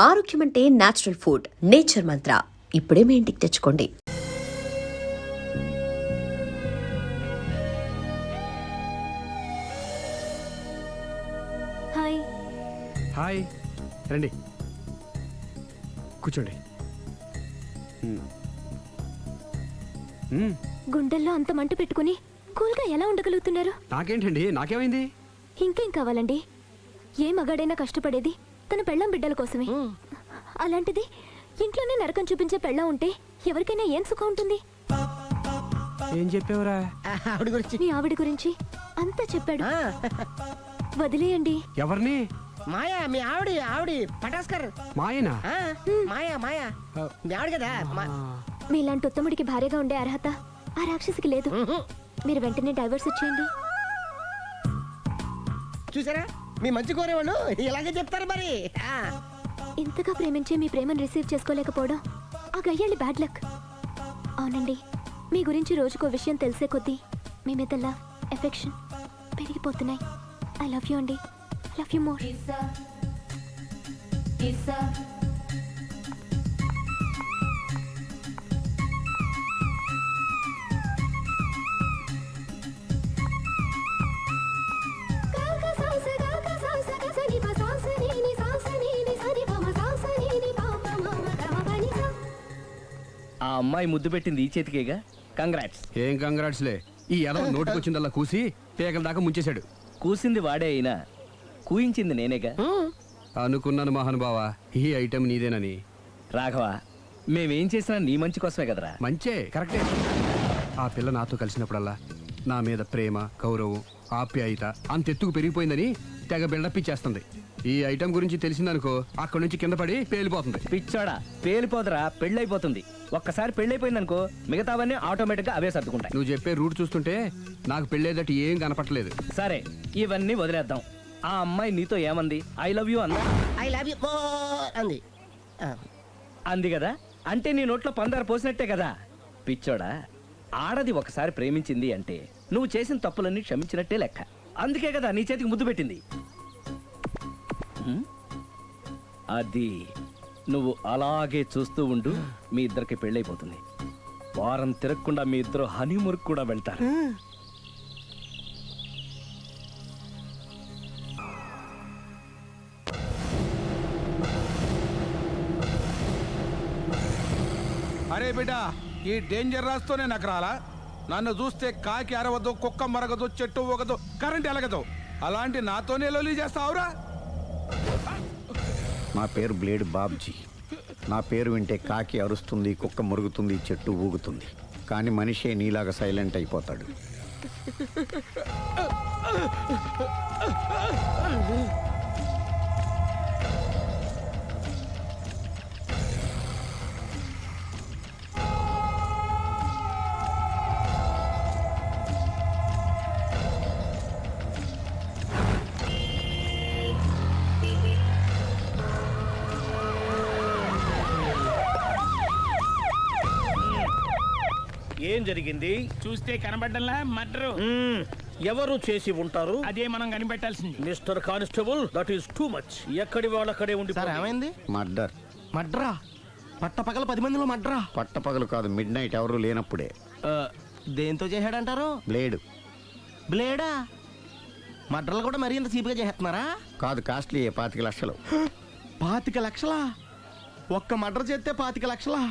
ఆరోగ్యం అంటే natural food. Nature మంత్ర ఇప్పుడే మీ ఇంటికి తెచ్చుకోండి. హాయ్. హాయ్, రండి కూర్చోండి. గుండెల్లో అంత మంట పెట్టుకుని కూల్గా ఎలా ఉండగలుగుతున్నారు? నాకేంటండి, నాకేమైంది? ఇంకేం కావాలండి? ఏ మగాడైనా కష్టపడేది తన పెళ్ళాం బిడ్డల కోసమే. అలాంటిది ఇంట్లోనే నరకం చూపించే పెళ్ళాం ఉంటే ఎవరికైనా ఏం సుఖం ఉంటుంది? ఏం చెప్పావురా? మీ ఆవిడ గురించి అంతా చెప్పాడు. వదిలేయండి. ఎవరిని? మాయా, మీ ఆవిడ పటాస్కర్. మాయనా? మాయా మీ ఆవిడ కదా. మీలాంటి ఉత్తముడికి భార్యగా ఉండే అర్హత ఆ రాక్షసికి లేదు. మీరు వెంటనే డైవర్స్ ఇచ్చేయండి. చూసారా, మీ మంచి కోరేవాళ్ళు ఇలాగే చెప్తారు మరి. ఇంతగా ప్రేమించే మీ ప్రేమను రిసీవ్ చేసుకోలేకపోవడం ఆ గయ్యాళ్ళి బ్యాడ్ లక్. అవునండి, మీ గురించి రోజుకో విషయం తెలిసే కొద్దీ మీ మీద లవ్, ఎఫెక్షన్ పెరిగిపోతున్నాయి. ఐ లవ్ యూ అండి. I love you more. ఆ అమ్మాయి ముద్దు పెట్టింది ఈ చేతికేగా. కంగ్రాట్స్. ఏం కంగ్రాట్స్లే, ఈ ఎదవ నోటికొచ్చిందల్లా కూసి పేకల దాకా ముంచేశాడు. కూసింది వాడే అయినా కూయించింది నేనేగా. అనుకున్నాను మహానుభావా, ఈ ఐటెం నీదేనని. రాఘవ, మేమేం చేసినా నీ మంచి కోసమే కదరా. మంచే, కరెక్టే. ఆ పిల్ల నాతో కలిసినప్పుడల్లా నా మీద ప్రేమ, గౌరవం, ఆప్యాయత అంతెత్తుకు పెరిగిపోయిందని తెగ బిల్డప్ ఇచ్చేస్తుంది. ఈ ఐటెం గురించి తెలిసిందనుకో, అక్కడి నుంచి కింద పడి పేలిపోతుంది. పిచ్చోడా, పేలిపోదరా, పెళ్ళైపోతుంది. ఒక్కసారి పెళ్ళైపోయిందనుకో మిగతావన్నీ ఆటోమేటిక్గా అవే సర్దుకుంటాయి. నువ్వు చెప్పే రూట్ చూస్తుంటే నాకు పెళ్ళేదట్టు ఏం కనపట్లేదు. సరే, ఇవన్నీ వదిలేద్దాం. ఆ అమ్మాయి నీతో ఏమంది? ఐ లవ్ యూ అందా? ఐ లవ్ యూ అంది. అంది కదా, అంటే నీ నోట్లో పందారు పోసినట్టే కదా. పిచ్చోడా, ఆడది ఒకసారి ప్రేమించింది అంటే నువ్వు చేసిన తప్పులన్నీ క్షమించినట్టే లెక్క. అందుకే కదా నీ చేతికి ముద్దు పెట్టింది. అది నువ్వు అలాగే చూస్తూ ఉండు, మీ ఇద్దరికి పెళ్ళైపోతుంది. వారం తిరగకుండా మీ ఇద్దరు హనీమూర్కి కూడా వెళ్తారు. అరే బిడ్డ, ఈ డేంజర్ రాస్తూనే నాకు రాలా. నన్ను చూస్తే కాకి అరవదు, కుక్క మరగదు, చెట్టు ఊగదు, కరెంట్ ఎలగదు. అలాంటి నాతోనే లొలి చేస్తావురా? నా పేరు బ్లేడ్ బాబ్జీ. నా పేరు వింటే కాకి అరుస్తుంది, కుక్క మురుగుతుంది, చెట్టు ఊగుతుంది. కానీ మనిషే నీలాగా సైలెంట్ అయిపోతాడు. ఏం జరిగింది? చూస్తే కనబడ్డంలా మర్డరు. ఎవరు చేసి ఉంటారు? అదే మనం కనిపెట్టాల్సింది. Mister constable, that is too much. ఎక్కడి వాళ్ళక్కడే ఉండి. ఏమైంది? మర్డర్. మడ్రా? పట్టపగల 10 మందిలో మడ్రా? పట్టపగలు కాదు, మిడ్ నైట్ ఎవరు లేనప్పుడే. దేంతో చేశాడంటారు? బ్లేడ్. బ్లేడా? మడ్రలు కూడా మరీ ఇంత చీప్గా చేస్తున్నారా? కాదు, కాస్ట్లీ 25 లక్షలు. 25 లక్షలా? ఒక్క మడ్ర చేస్తే 25 లక్షలా?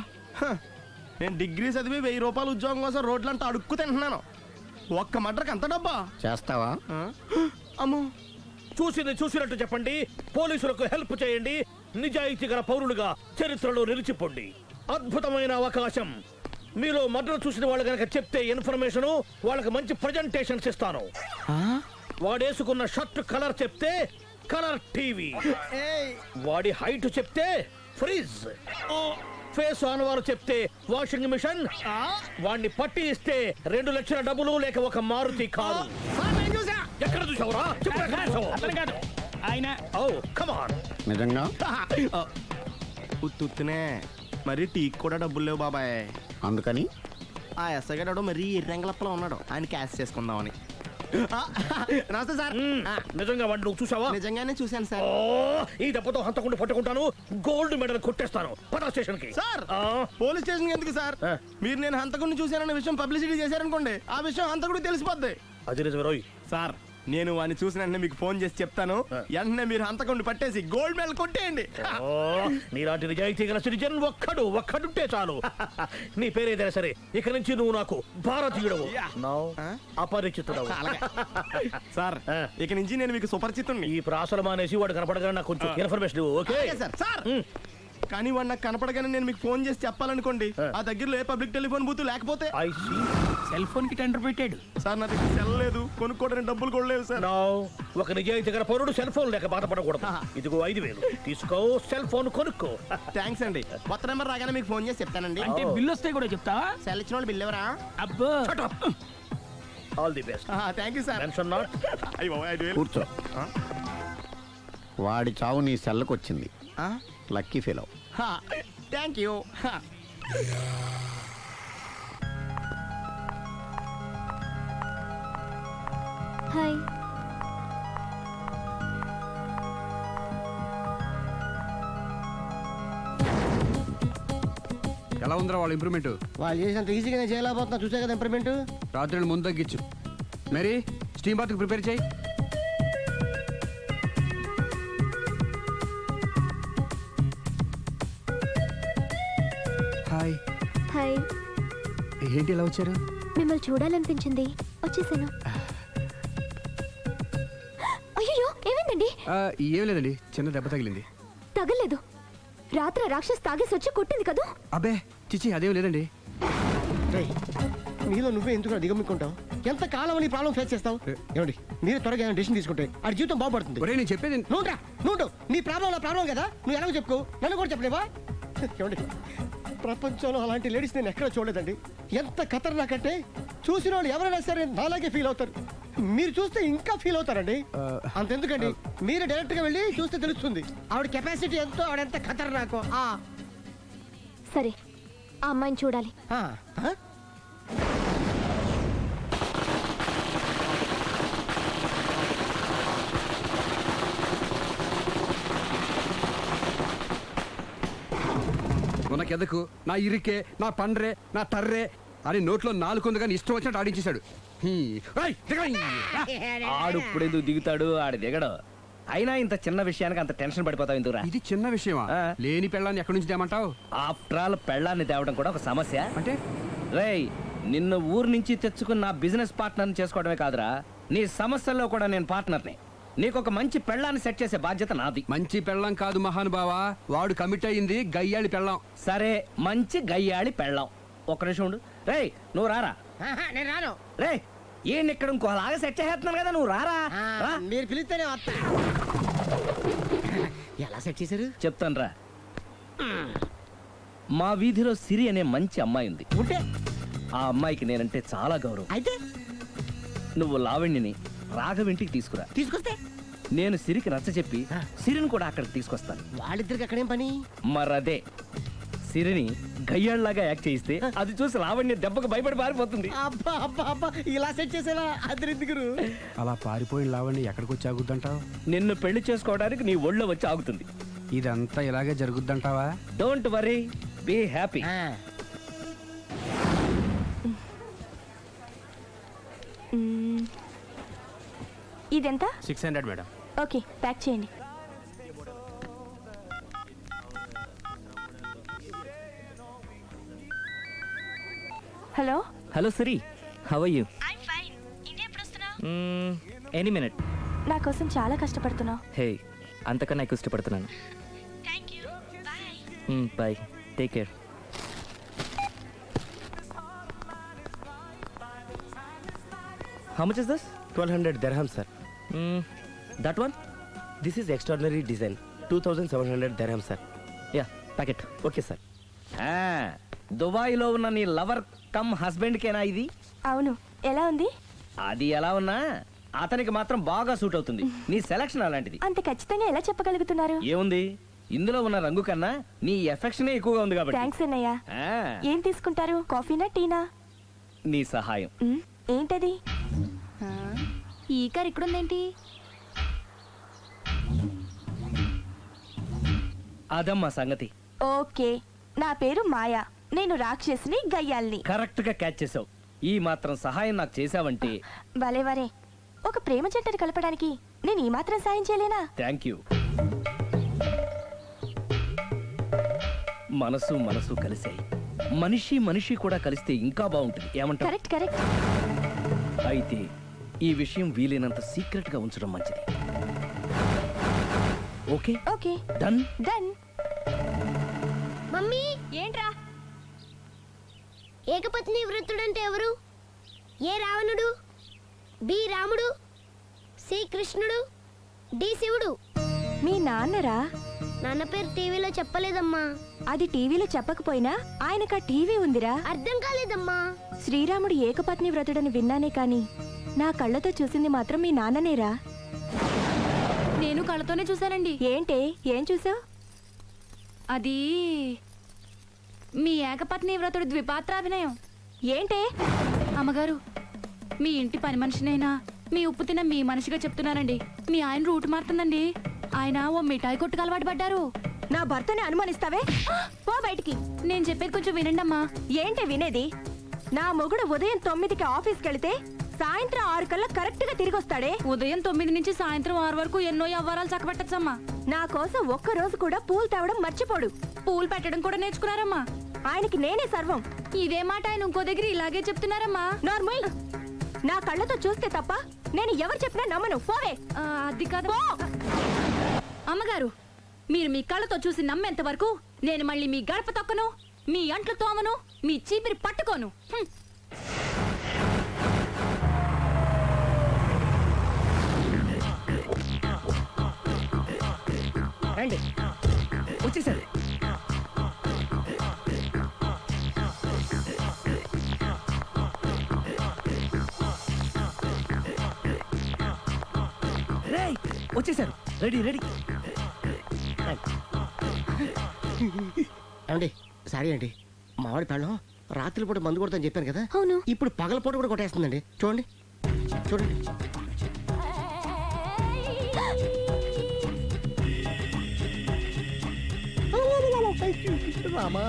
నేను డిగ్రీ చదివి 1000 రూపాయలు ఉద్యోగం కోసం రోడ్లంతా అడుక్కు తింటున్నాను. ఒక్క మడ్రకు అంత డబ్బా? చేస్తావా? అమ్మో. చూసినట్టు చెప్పండి. పోలీసులకు హెల్ప్ చేయండి. నిజాయితీ గల పౌరులుగా చరిత్రలో నిలిచిపోండి. అద్భుతమైన అవకాశం. మీలో మర్డర్ చూసిన వాళ్ళు కనుక చెప్తే ఇన్ఫర్మేషన్, వాళ్ళకి మంచి ప్రజెంటేషన్స్ ఇస్తాను. వాడేసుకున్న షర్ట్ కలర్ చెప్తే కలర్ టీవీ, వాడి హైట్ చెప్తే ఫ్రిజ్, ఫేస్ ఆన్ వారు చెప్తే వాషింగ్ మిషన్, వాడిని పట్టి ఇస్తే 2 లక్షల డబ్బులు లేక ఒక మారుతి కారు. ఎక్కడ చూసావురా? ఆయన నిజంగా ఉత్తునే మరి టీకి కూడా డబ్బులు లేవు బాబాయ్. అందుకని ఆ ఎస్ఐ గారు మరీ ఎర్రంగలప్పలో ఉన్నాడు, ఆయన క్యాష్ చేసుకుందామని. నమస్తే సార్ నిజంగా వాడిని నువ్వు చూసావా? నిజంగానే చూశాను సార్. ఓ, ఈ దెబ్బతో హంతకుండా పట్టుకుంటాను, గోల్డ్ మెడల్ కొట్టేస్తాను. పద స్టేషన్ కి. సార్ పోలీస్ స్టేషన్ ఎందుకు సార్? ఆ. మీరు నేను హంతకుడిని చూశానన్న విషయం పబ్లిసిటీ చేశారనుకోండి, ఆ విషయం హంతకుడికి తెలిసిపోద్ది. అది నిజమే రోయ్. సార్ నేను వాడిని చూసిన వెంటనే మీకు ఫోన్ చేసి చెప్తాను. వెంటనే మీరు హంతకుడిని పట్టేసి గోల్డ్ మెడల్ కొట్టేయండి. ఓ, నీలాంటి నిజాయితీ గల సిటిజన్ ఒక్కడుంటే చాలు. నీ పేరేదైనా సరే, ఇక నుంచి నువ్వు నాకు భారతీయుడవు, నా అపరిచితుడవు. సార్ ఇక నుంచి నేను మీకు సుపరిచితుణ్ణి. ఈ ప్రాసలు మానేసి వాడు కనపడగానే నాకు కొంచెం ఇన్ఫర్మేషన్ ఇవ్వు, ఓకే? అలాగే సార్. సార్ కానీ వాడు నాకు కనపడగానే నేను మీకు ఫోన్ చేసి చెప్పాలనుకోండి, ఆ దగ్గరలో ఏ పబ్లిక్ టెలిఫోన్ బూత్ లేకపోతే. I see. సెల్ ఫోన్ కి టెండర్ పెట్టాడు. సార్ నా దగ్గర సెల్ లేదు, కొనుక్కోవడానికి డబ్బులు కూడా లేవు సార్. Now, ఒక నిజాయితీ గల పౌరుడు సెల్ ఫోన్ లేక బాధపడకూడదు. ఇదిగో 5,000 తీసుకో, సెల్ ఫోన్ కొనుక్కో. థ్యాంక్స్ అండి. కొత్త నెంబర్ రాగానే మీకు ఫోన్ చేసి చెప్తానండి. అంటే బిల్ వస్తే కూడా చెప్తావా? సెల్ ఇచ్చిన వాళ్ళు బిల్ ఎవరా? అబ్బో all the best. Thank you sir. Mention not. కూర్చో. వాడి చావు నీ సెల్లకు lucky fellow. Thank you. Hi. ఎలా ఉందిరా వాళ్ళ ఇంప్రూవ్మెంట్? వాళ్ళు చేసినంత ఈజీగానే చేయలేకపోతున్నా, చూసే కదా ఇంప్రూవ్మెంట్. రాత్రి ముందు తగ్గించు. మరి స్టీమ్ బాత్ ప్రిపేర్ చేయి. హాయ్. హాయ్. ఏంటి ఇలా వచ్చారు? మిమ్మల్ని చూడాలనిపించింది, వచ్చేసాను. అయ్యో ఏమైందండి? ఏం లేదండి, చిన్న దెబ్బ తగిలింది. తగలేదు. రాత్రి రాక్షస్ తాగేసి వచ్చి కొట్టింది కదా. అబ్బే చిచి అదేం లేదండి. నీలో నువ్వే ఎందుకు దిగమ్ముకుంటావు? ఎంత కాలం నీ ప్రాబ్లం ఫేస్ చేస్తావు? ఏమండి మీరు త్వరగా డెసిషన్ తీసుకుంటే ఆ జీవితం బాగుపడుతుంది. ఒరే నేను చెప్పేది నువ్వు నీ ప్రాబ్లం నా ప్రాబ్లం కదా, నువ్వు ఎలాగో చెప్పుకో, నన్ను కూడా చెప్పలేవా? ఏమండి ప్రపంచంలో అలాంటి లేడీస్ నేను ఎక్కడ చూడలేదండి. ఎంత ఖతర్నాకంటే చూసిన వాళ్ళు ఎవరైనా సరే నాలాగే ఫీల్ అవుతారు. మీరు చూస్తే ఇంకా ఫీల్ అవుతారండి. అంతెందుకండి మీరు డైరెక్ట్ గా వెళ్ళి చూస్తే తెలుస్తుంది ఆవిడ కెపాసిటీ ఎంతో, ఆవిడ ఎంత ఖతర్నాకో. సరే, ఆ అమ్మాయిని చూడాలి. ఉనకెదకు నా ఇరికే నా పండ్రే నా తర్రే అని నోట్లో నాలుగుంది కానీ ఇష్టం వచ్చినట్టు ఆడించేశాడు. ఆడు ఇప్పుడు ఎందుకు దిగుతాడు, ఆడు దిగడు. అయినా ఇంత చిన్న విషయానికి అంత టెన్షన్ పడిపోతావు ఎందుకురా? ఇది చిన్న విషయమా? లేని పెళ్ళాన్ని ఎక్కడి నుంచి తేమంటావు? ఆఫ్టర్ ఆల్ పెళ్ళాన్ని తేవడం కూడా ఒక సమస్య. అంటే రేయ్, నిన్ను ఊరు నుంచి తెచ్చుకున్న నా బిజినెస్ పార్ట్నర్ని చేసుకోవడమే కాదురా, నీ సమస్యల్లో కూడా నేను పార్ట్నర్ని. నీకు ఒక మంచి పెళ్ళాన్ని సెట్ చేసే బాధ్యత నాది. మంచి పెళ్ళం కాదు మహానుభావా, వాడు కమిట్ అయ్యింది గయ్యాళి పెళ్ళం. సరే, మంచి గయ్యాళి పెళ్ళాం. ఒక్క నిమిషం ఉండు. రేయ్ నువ్వు రారా. నేను రాను. రే ఈయన ఇక్కడ ఇంకోలాగా సెట్ చేస్తున్నాను కదా, నువ్వు రారా. రా. మీరు పిలిస్తేనే వస్తా. ఎలా సెట్ చేశారు చెప్తాను రా. మా వీధిలో సిరి అనే మంచి అమ్మాయి ఉంది. ఉంటే ఆ అమ్మాయికి నేనంటే చాలా గౌరవం. అయితే నువ్వు లావణ్యని రాఘవింటికి తీసుకురా. తీసుకొస్తే నేను సిరికి నచ్చ చెప్పి సిరిని కూడా అక్కడికి తీసుకొస్తాను. వాళ్ళిద్దరికి అక్కడేం పని? మరదే సిరిని గయ్యాళ్ళలాగా యాక్ట్ చేయిస్తే అది చూసి లావణ్య దెబ్బకు భయపడి పారిపోతుంది. అబ్బా అబ్బా అబ్బా ఇలా సెట్ చేసేలా అద్దరిద్దరు. అలా పారిపోయిన లావణ్ణి ఎక్కడికి వచ్చి ఆగుద్దంటావు? నిన్ను పెళ్లి చేసుకోవడానికి నీ ఒళ్ళో వచ్చి ఆగుతుంది. ఇదంతా ఇలాగే జరుగుద్దంటావా? Don't worry, be happy. ఇదెంత? 600 మేడం. ఓకే, ప్యాక్ చేయండి. Hello. Hello Siri, how are you? Any minute. నా కోసం చాలా కష్టపడుతున్నావు. హే, అంతకన్నా ఎక్కువ ఇష్టపడుతున్నాను. Bye, take care. How much is this? 1200 dirhams, sir. That one? This is extraordinary design. 2700 dirhams, sir. Yeah, packet. Okay, sir. దుబాయ్లో ఉన్న నీ లవర్ కమ్ హస్బెండ్కేనా ఇది? అవును. ఎలా ఉంది? అది ఎలా ఉన్నా అతనికి మాత్రం బాగా సూట్ అవుతుంది. నీ సెలక్షన్ అలాంటిది. అంత ఖచ్చితంగా ఎలా చెప్పగలుగుతున్నారు? ఏముంది, ఇందులో ఉన్న రంగు కన్నా నీ ఎఫెక్షనే ఎక్కువగా ఉంది కాబట్టి. థ్యాంక్స్ అన్నయ్య. ఏం తీసుకుంటారు, కాఫీనా టీనా? నీ సహాయం. ఏంటది? ఈ కార్ ఇక్కడుందేంటి? అదమ్మా సంగతి. ఓకే, నా పేరు మాయా. నేను రాక్షసిని గయ్యాల్ని. కరెక్ట్ గా క్యాచ్ చేసావు. ఈ మాత్రం సహాయం నాకు చేసావంటే భలే వరే, ఒక ప్రేమ జంటని కలపడానికి నేను ఈ మాత్రం సాయం చేయలేనా? Thank you. మనసు మనసు కలిసాయి. మనిషి మనిషి కూడా కలిస్తే ఇంకా బాగుంటుంది. ఏమంటావు? Correct correct. అయితే ఈ విషయం వీలైనంత సీక్రెట్ గా ఉంచడం మంచిది. Okay okay done. Done. Mummy, ఏంట్రా? ఏకపత్ని వృత్తుడంటే ఎవరు? ఏ రావణుడు, బి రాముడు, సి కృష్ణుడు, డి శివుడు. మీ నాన్నరా? నాన్న పేరు టీవీలో చెప్పలేదమ్మా. అది టీవీలో చెప్పకపోయినా ఆయనకా టీవీ ఉందిరా. అర్థం కాలేదమ్మా. శ్రీరాముడు ఏకపత్ని వ్రతుడని విన్నానే కాని నా కళ్ళతో చూసింది మాత్రం మీ నాన్ననేరా. నేను కళ్ళతోనే చూశానండి. ఏంటే, ఏం చూసావు? అది మీ ఏకపత్ని వ్రతుడు ద్విపాత్రాభినయం. ఏంటే? అమ్మగారు, మీ ఇంటి పని మనిషినైనా మీ ఉప్పు తిన్న మీ మనిషిగా చెప్తున్నానండి. మీ ఆయన రూట్ మారుతుందండి. ఆయన ఓ మిఠాయి కొట్టుకు అలవాటు పడ్డారు. నా భర్తని అనుమానిస్తావే? పో బయటికి. నేను చెప్పేది కొంచెం వినండి అమ్మా. ఏంటి వినేది? నా మొగుడు ఉదయం 9కి ఆఫీస్కి వెళితే సాయంత్రం 6 కల్లా కరెక్ట్ గా తిరిగి వస్తాడే. ఉదయం 9 నుంచి సాయంత్రం 6 వరకు ఎన్నో వ్యవహారాలు చక్కబెట్టచ్చమ్మా. నా కోసం ఒక్క రోజు కూడా పూలు తేవడం మర్చిపోడు. పూలు పెట్టడం కూడా నేర్చుకున్నారమ్మా. ఆయనకి నేనే సర్వం. ఇదే మాట ఆయన ఇంకో దగ్గర ఇలాగే చెప్తున్నారమ్మా. నార్మల్. నా కళ్ళతో చూస్తే తప్ప నేను ఎవరు చెప్పినా నమ్మను. పోవే. అది కాదు అమ్మగారు. మీరు మీ కళ్ళతో చూసి నమ్మేంత వరకు నేను మళ్ళీ మీ గడప తొక్కను, మీ అంట్లు తోమను, మీ చీపిరి పట్టుకోను. రండి. వచ్చేసారు. రేయ్, వచ్చేసారు. Ready ready. ఏమండి, సారీ అండి, మామిడి పళ్ళం రాత్రిపూట మందు కొడతాను చెప్పాను కదా. అవును. ఇప్పుడు పగలపూట కూడా కొట్టేస్తుందండి. చూడండి చూడండి. రామా,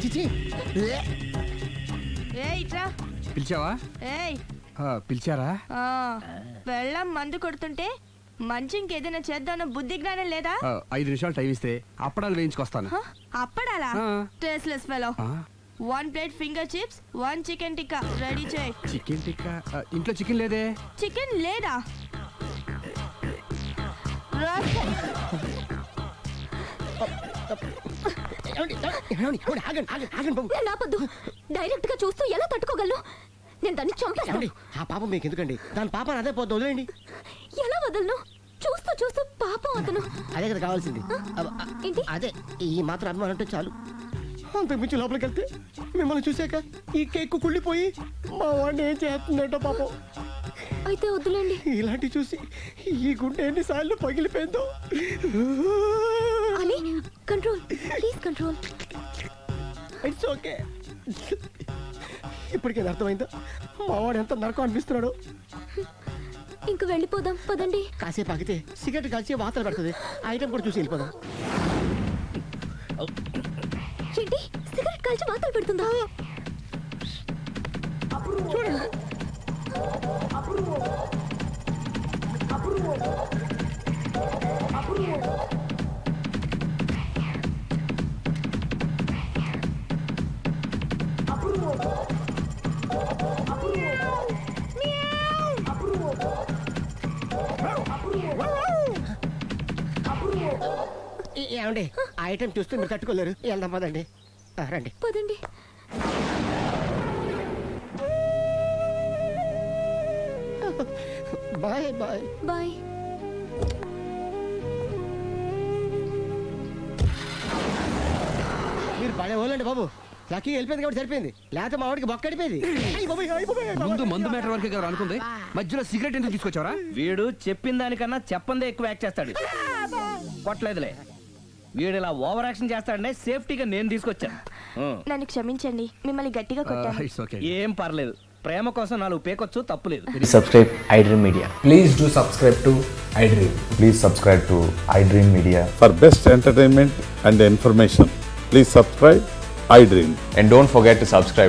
చిచి. పిలిచావా? పిలిచారా? వెళ్ళం మందు కొడుతుంటే మంచి ఇంకేదైనా చేద్దామన్న బుద్ధి జ్ఞానం లేదా? 5 నిమిషాలు టైం ఇస్తే అప్పడాలు వేయించుకొస్తాను. అప్పడాలా? ఆ. Tasteless fellow. 1 plate finger chips, 1 chicken tikka ready చేయి. చికెన్ టిక్కా? ఇంట్లో చికెన్ లేదే. చికెన్ లేదా? నేను ఆపొద్దు. డైరెక్ట్ గా చూస్తూ ఎలా తట్టుకోగలను? నేను దాన్ని చంపేస్తాను. ఆ పాపం మీకు ఎందుకండి? దాని పాప అదే పోతుంది, వదిలేండి. ఎలా వదలను? చూస్తూ చూస్తూ పాపం అతను. అదే కదా కావాల్సింది. ఏంటి? అదే, ఈ మాత్రం అభిమానం అంటే చాలు. అంతకు మించి లోపలికి వెళ్తే మిమ్మల్ని చూసాక ఈ కేక్ కుళ్ళిపోయి మా వాడిని ఏం చేస్తుందంటో పాపం. అయితే వద్దులేండి. ఇలాంటి చూసి ఈ గుండె ఎన్నిసార్లు పగిలిపోయిందో. అని control, please control. It's okay. ఇప్పటికే అర్థమైందా మా వాడు ఎంత నరకం అనిపిస్తున్నాడో? ఇంక వెళ్ళిపోదాం పదండి. కాసేపు ఆగితే సిగరెట్ కాల్చి వాతలు పెడుతుంది. ఆ ఐటమ్ కూడా చూసి వెళ్ళిపోదాం. ఏంటి, సిగరెట్ కాల్చి వాతలు పెడుతుందా? చూడండి. ఏమండి, ఆ ఐటమ్ చూస్తే మీరు తట్టుకోలేరు. వెళ్దాం పదండి. రండి. పదండి. Bye bye bye. మీరు పడే వాళ్ళండి బాబు. లక్కీ వెళ్ళిపోయింది కాబట్టి సరిపోయింది, లేకపోతే మా వాడికి బొక్క అడిపోయింది. ముందు మందు మ్యాటర్ వరకే కదా అనుకుంది, మధ్యలో సిగరెట్ ఎందుకు తీసుకొచ్చావరా? వీడు చెప్పిన దానికన్నా చెప్పందే ఎక్కువ యాక్ట్ చేస్తాడు. కొట్టలేదులే. వీడు ఇలా ఓవర్ యాక్షన్ చేస్తాడనే సేఫ్టీగా నేను తీసుకొచ్చాను. నన్ను క్షమించండి, మిమ్మల్ని గట్టిగా కొట్టాను. It's okay. ఏం పర్లేదు, ప్రేమ కోసం 4 పేకొచ్చు, తప్పులేదు. Subscribe iDream Media. Please do subscribe to iDream. Please subscribe to iDream Media. For best entertainment and information, please subscribe iDream. And don't forget to subscribe